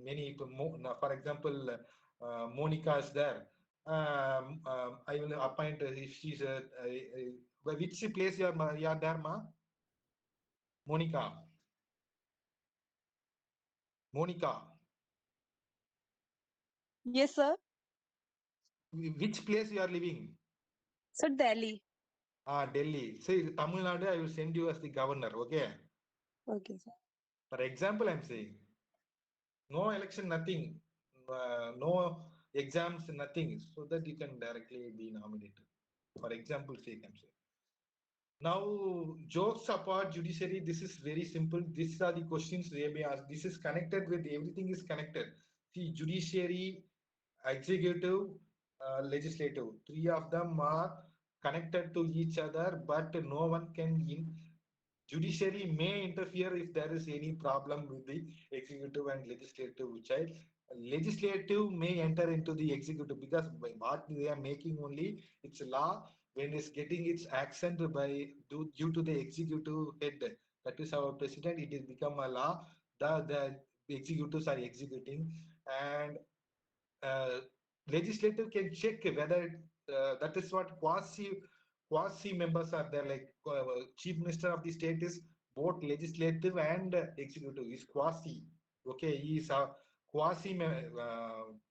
many, for example, Monica is there. I will appoint if she's which place you are there, ma? Monica. Monica. Yes, sir. Which place you are living? Sir, Delhi. Delhi. See, Tamil Nadu, I will send you as the governor. Okay. Okay, sir. For example, I'm saying no election, nothing, no exams, nothing, so that you can directly be nominated. For example, sake, I'm saying. Now, jokes apart, judiciary, this is very simple. These are the questions they may ask. This is connected with everything is connected. See, judiciary, executive, legislative, three of them are connected to each other, but no one can judiciary may interfere if there is any problem with the executive and legislative child. Legislative may enter into the executive because what they are making only it's a law when it's getting its accent by due to the executive head. That is our president. It has become a law. The executives are executing, and uh, legislative can check whether that is what quasi members are there, like chief minister of the state is both legislative and executive. Is quasi. Okay, he is a quasi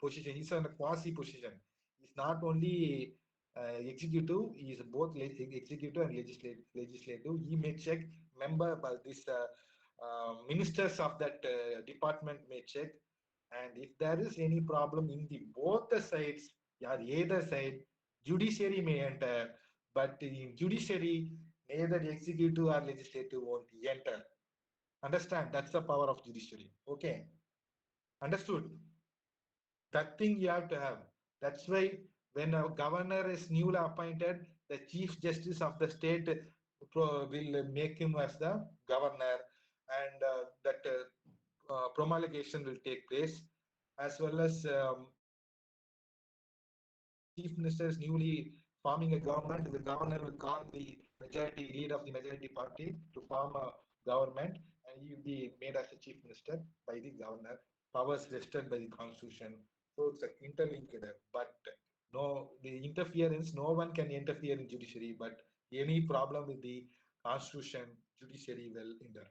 position. He's in a quasi position. He's not only executive. He is both executive and legislative. He may check member, but this ministers of that department may check, and if there is any problem in the both the sides, or either side, judiciary may enter. But in judiciary, neither executive or legislative won't enter. Understand? That's the power of judiciary. Okay. Understood? That thing you have to have. That's why when a governor is newly appointed, the chief justice of the state will make him as the governor, and that promulgation will take place, as well as chief minister is newly forming a government. The governor will call the majority leader of the majority party to form a government, and he will be made as a chief minister by the governor. Powers vested by the constitution. So it's interlinked. But no, the interference, no one can interfere in judiciary. But any problem with the constitution, judiciary will enter.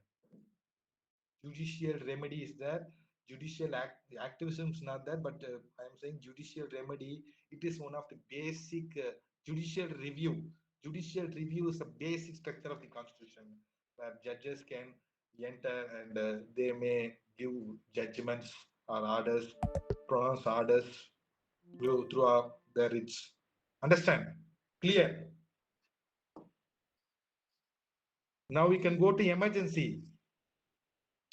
Judicial remedy is there. Judicial activism is not there, but I am saying judicial remedy. It is one of the basic judicial review. Judicial review is a basic structure of the constitution, where judges can enter, and they may give judgments or orders, pronounce orders throughout the writs. Understand? Clear? Now we can go to emergency.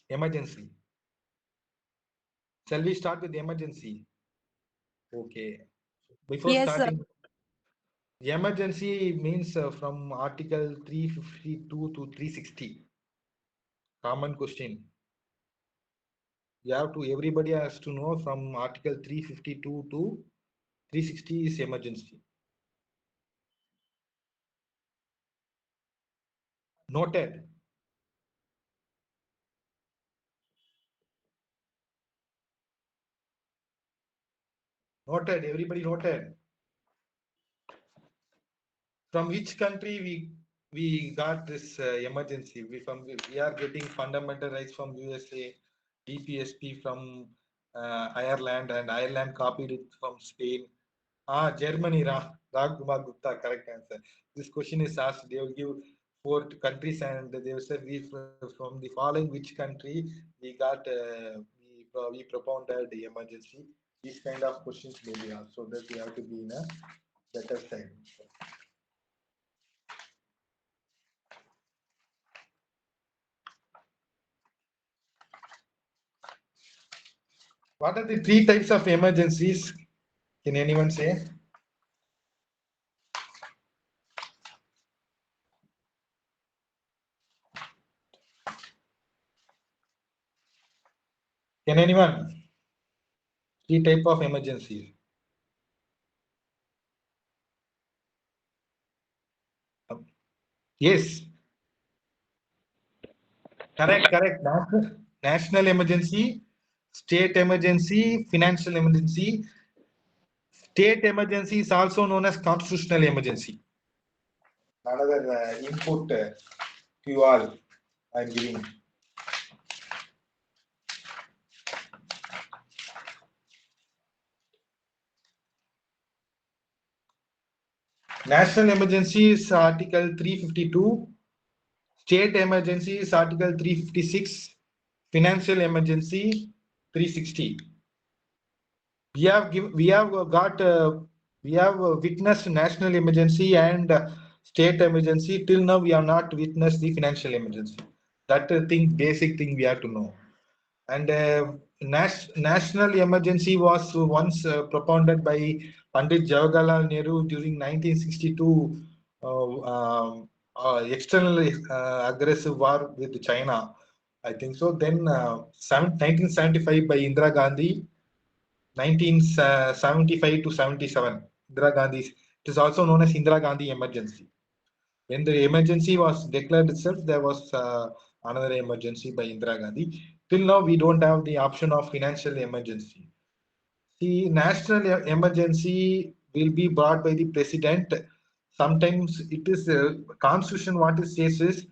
Emergency. Shall we start with emergency? Okay. Before Yes, sir. starting, emergency means from Article 352 to 360. Common question. Everybody has to know from Article 352 to 360 is emergency. Noted. Noted. Everybody noted. From which country we got this emergency? We are getting fundamental rights from USA, DPSP from Ireland, and Ireland copied it from Spain. Germany, Raghukumar Gupta, correct answer. This question is asked. They will give four countries, and they will say from the following which country we got we propounded the emergency. These kind of questions may be asked, so that we have to be in a better side. What are the three types of emergencies? Can anyone say? Can anyone? Three type of emergencies. Yes, correct. National emergency, State emergency, financial emergency. State emergency is also known as constitutional emergency. Another input to you all I am giving. National emergency is Article 352. State emergency is Article 356. Financial emergency 360. We have witnessed national emergency and state emergency. Till now, we have not witnessed the financial emergency. That basic thing we have to know. And national emergency was once propounded by Pandit Jawaharlal Nehru during 1962 external aggressive war with China. I think so. Then 1975 by Indira Gandhi. 1975 to 77, Indira Gandhi. It is also known as Indira Gandhi emergency. When the emergency was declared itself, there was another emergency by Indira Gandhi. Till now, we don't have the option of financial emergency. The national emergency will be brought by the president. Sometimes it is constitution. What it says is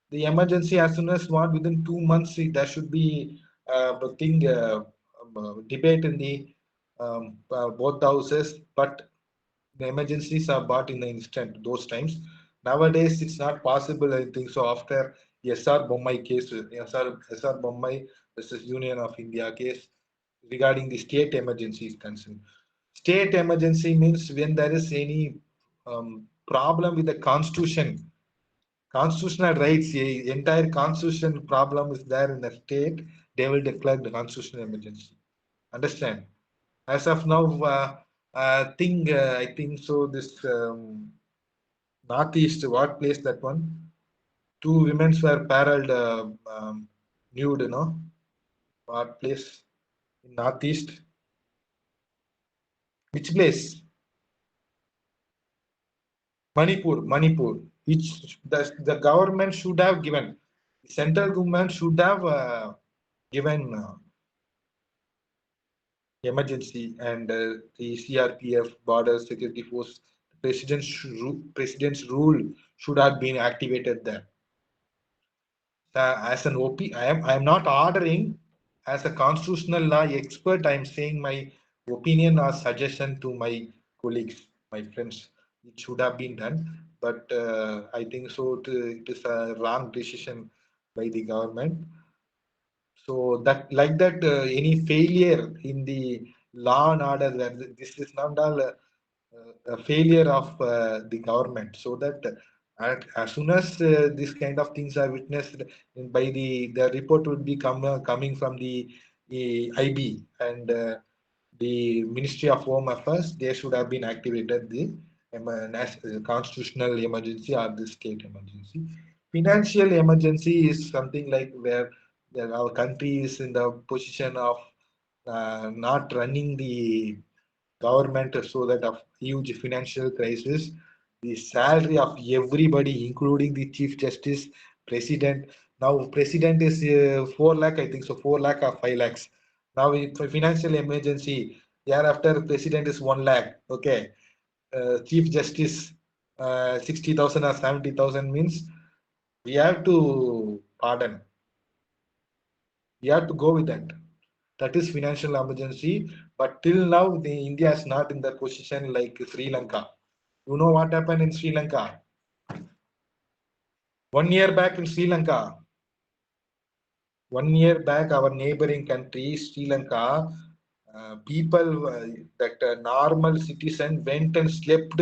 the emergency as soon as what within 2 months there should be debate in the both houses, but the emergencies are brought in the instant those times. Nowadays, it's not possible, I think so. After SR Bommai case, SR Bommai versus Union of India case regarding the state emergency is concerned. State emergency means when there is any problem with the constitution, constitutional rights, entire constitution problem is there in the state, they will declare the constitutional emergency. Understand? As of now, I think so. This Northeast, what place that one? Two women were paralleled nude, you know. What place in Northeast? Which place? Manipur. Which the government should have given. The central government should have given emergency, and the CRPF, Border Security Force, president's rule should have been activated there. As an I am not ordering. As a constitutional law expert, I am saying my opinion or suggestion to my colleagues, my friends. It should have been done, but I think so. It is a wrong decision by the government. So that like that, any failure in the law and order, that this is not all a failure of the government. So that as soon as this kind of things are witnessed by the report would be coming from the IB and the Ministry of Home Affairs, they should have been activated the constitutional emergency or the state emergency. Financial emergency is something like where our country is in the position of not running the government so that of huge financial crisis, the salary of everybody, including the chief justice, president. Now president is 4 lakh, I think so, 4 lakh or 5 lakhs. Now for financial emergency, thereafter president is 1 lakh. Okay, chief justice 60,000 or 70,000 means we have to pardon. We have to go with that. That is financial emergency. But till now, the India is not in the position like Sri Lanka. You know what happened in Sri Lanka? 1 year back in Sri Lanka. 1 year back, our neighboring country, Sri Lanka, people, that normal citizen went and slept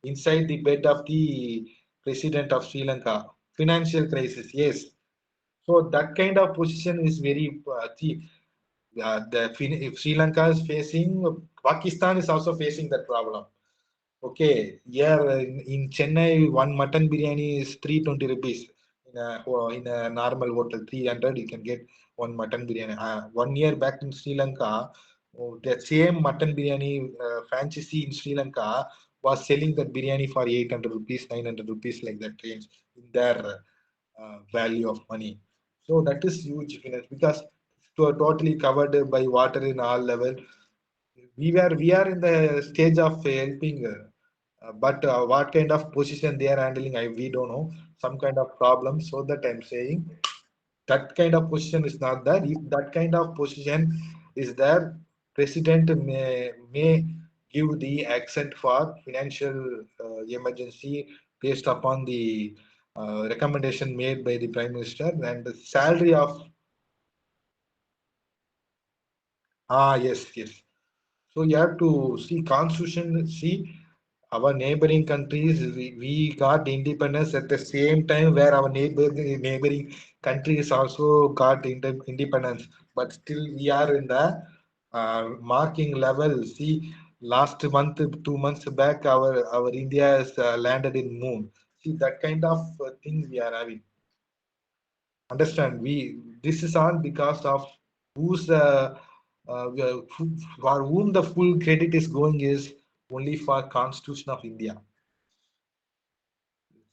inside the bed of the president of Sri Lanka. Financial crisis, yes. So that kind of position is very if Sri Lanka is facing, Pakistan is also facing that problem. Okay, here in Chennai, one mutton biryani is 320 rupees. In a normal hotel, 300, you can get one mutton biryani. 1 year back in Sri Lanka, that same mutton biryani franchisee in Sri Lanka was selling that biryani for 800 rupees, 900 rupees, like that range in their value of money. So that is huge finance because totally covered by water in all level. We are in the stage of helping, but what kind of position they are handling, we don't know. Some kind of problem. So that I'm saying that kind of position is not there. If that kind of position is there, president may give the accent for financial emergency based upon the recommendation made by the prime minister and the salary of yes. So you have to see constitution. See our neighboring countries. We got independence at the same time where our neighboring countries also got independence. But still we are in the marking level. See, last month, 2 months back, our India has landed in moon. See that kind of thing we are having. Understand? We this is all because of who's for whom the full credit is going is only for Constitution of India.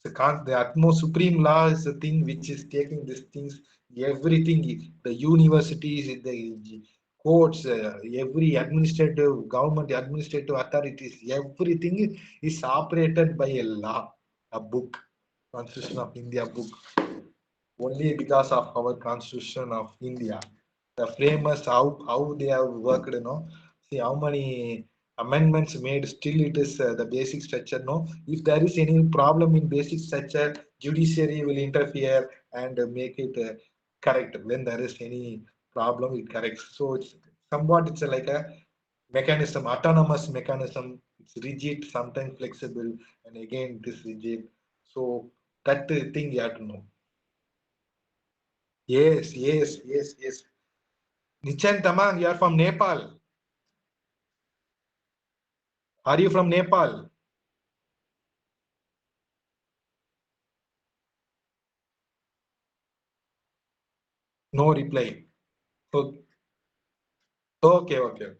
The utmost supreme law is the thing which is taking these things, everything, the universities, the courts, every administrative, government administrative authorities, everything is operated by a law, a book, Constitution of India book, only because of our Constitution of India. The framers, how they have worked, see how many amendments made, still it is the basic structure. No, if there is any problem in basic structure, judiciary will interfere and make it correct. When there is any problem, it corrects. So it's somewhat it's like a mechanism, autonomous mechanism. It's rigid, sometimes flexible, and again it is rigid. So that thing you have to know. Yes. Nichan Tamang, you are from Nepal. Are you from Nepal? No reply. Okay. Okay.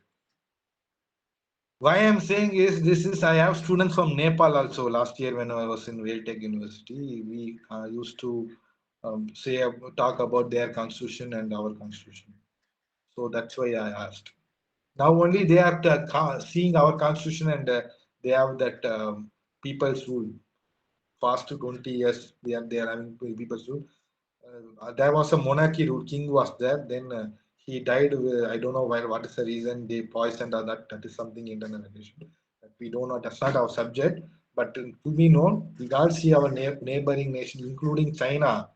Why I'm saying is this is I have students from Nepal also. Last year when I was in Tech University, we used to say talk about their constitution and our constitution. So that's why I asked. Now only they are seeing our constitution and they have that people's rule. Past 20 years, they are having people's rule. There was a monarchy rule. King was there. Then he died. I don't know why. What is the reason they poisoned or that? That is something internal relation. That we don't know. That's not our subject. But to be known, we all see our neighboring nations, including China.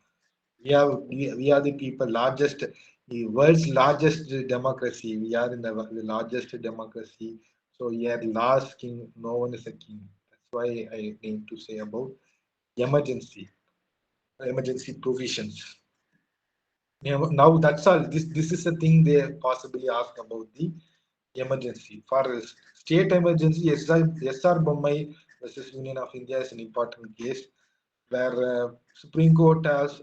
We are the people largest, the world's largest democracy. We are in the largest democracy. So yeah, last king. No one is a king. That's why I aim to say about emergency provisions. Now that's all. This is the thing they possibly ask about the emergency. For state emergency, SR Bommai versus Union of India is an important case where Supreme Court has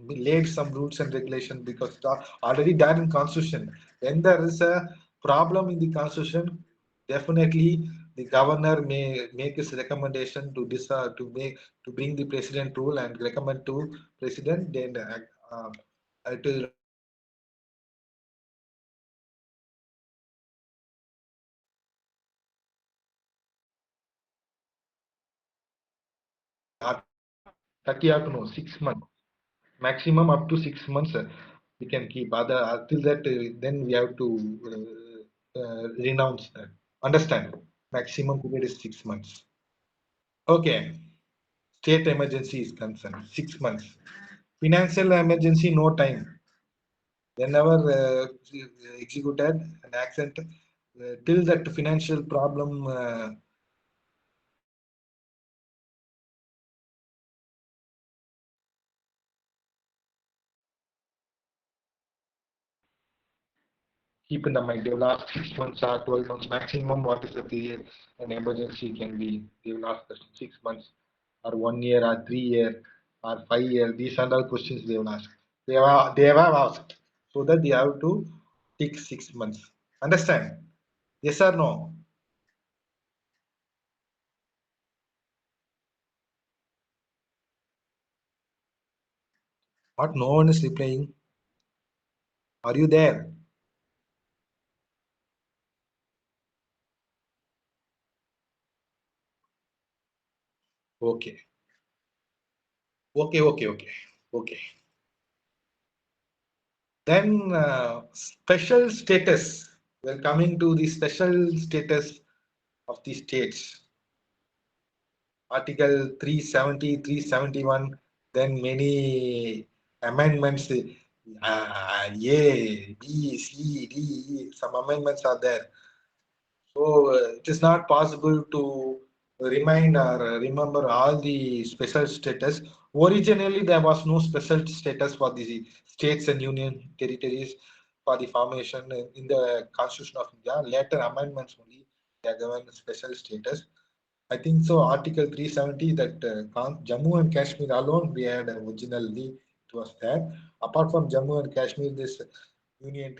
laid some rules and regulations because already done in Constitution. When there is a problem in the Constitution, definitely the governor may make his recommendation to bring the president rule and recommend to president. Then it will that you have to know 6 months maximum up to 6 months we can keep other till that then we have to renounce that. Understand? Maximum period is 6 months. Okay. State emergency is concerned 6 months. Financial emergency no time. Whenever executed an accent till that financial problem keep in the mind. They will ask 6 months or 12 months maximum. What is the period an emergency can be? They will ask us 6 months or 1 year or 3 year or 5 year. These are all questions they will ask. They have asked so that they have to take 6 months. Understand? Yes or no? What no one is replying. Are you there? Okay. Okay. Then special status. We're coming to the special status of the states. Article 370, 371. Then many amendments. A, B, C, D, E. Some amendments are there. So it is not possible to remind or remember all the special status. Originally, there was no special status for the states and union territories for the formation in the Constitution of India. Later amendments only they are given special status. I think so. Article 370 that Jammu and Kashmir alone we had originally it was there. Apart from Jammu and Kashmir, this union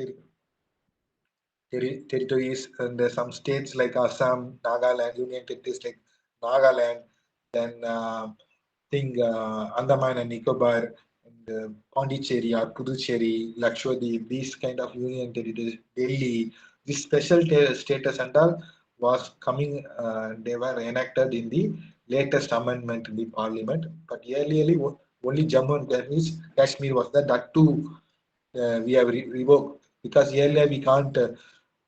territories and some states like Assam, Nagaland, union territories like Nagaland, then thing Andaman and Nicobar, and Pondicherry or Puducherry, Lakshadweep, these kind of union territories, Delhi, this special status and all was coming, they were enacted in the latest amendment in the parliament. But earlier only Jammu and Kashmir was there. That too we have revoked because earlier we can't.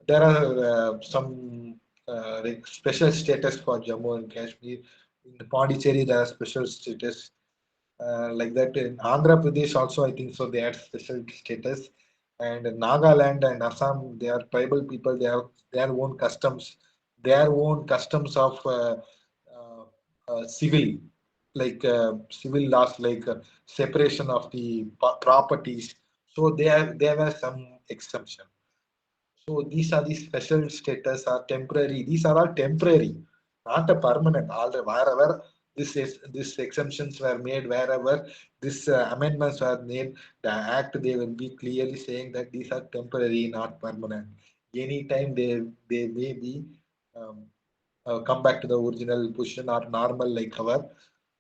There are some like special status for Jammu and Kashmir. In Pondicherry, there are special status like that. In Andhra Pradesh also, I think so. They had special status, and Nagaland and Assam, they are tribal people. They have their own customs of civil, like civil laws, like separation of the properties. So there were some exemption. So these are the special status are temporary. These are all temporary, not a permanent. All wherever this exemptions were made, wherever this amendments were made, the act they will be clearly saying that these are temporary, not permanent. Anytime they may be um, come back to the original position or normal like our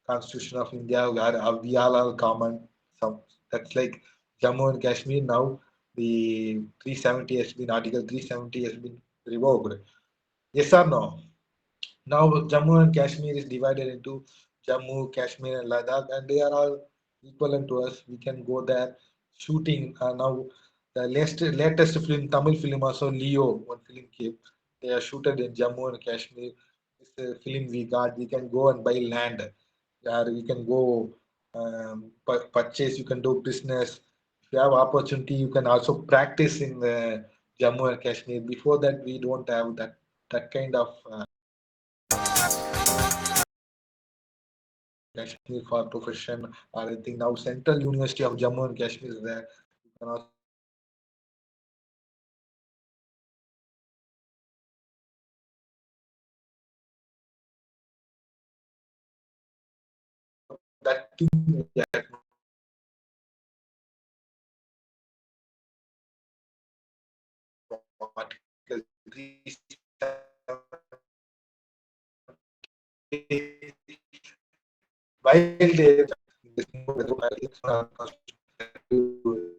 Constitution of India, where we all are common. Some that's like Jammu and Kashmir now the 370 has been Article 370 has been revoked. Yes or no? Now Jammu and Kashmir is divided into Jammu, Kashmir, and Ladakh, and they are all equivalent to us. We can go there. Shooting now the latest film, Tamil film also Leo, one film came. They are shooted in Jammu and Kashmir. This film we got. We can go and buy land. Where we can go purchase. You can do business. If you have opportunity, you can also practice in Jammu and Kashmir. Before that, we don't have that kind of Kashmir for profession or anything. Now, Central University of Jammu and Kashmir is there. You can also that thing we had article 370 while they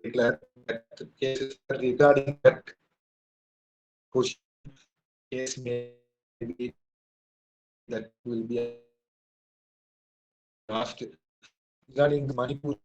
declare that cases regarding that question case may be that will be asked regarding the Manipur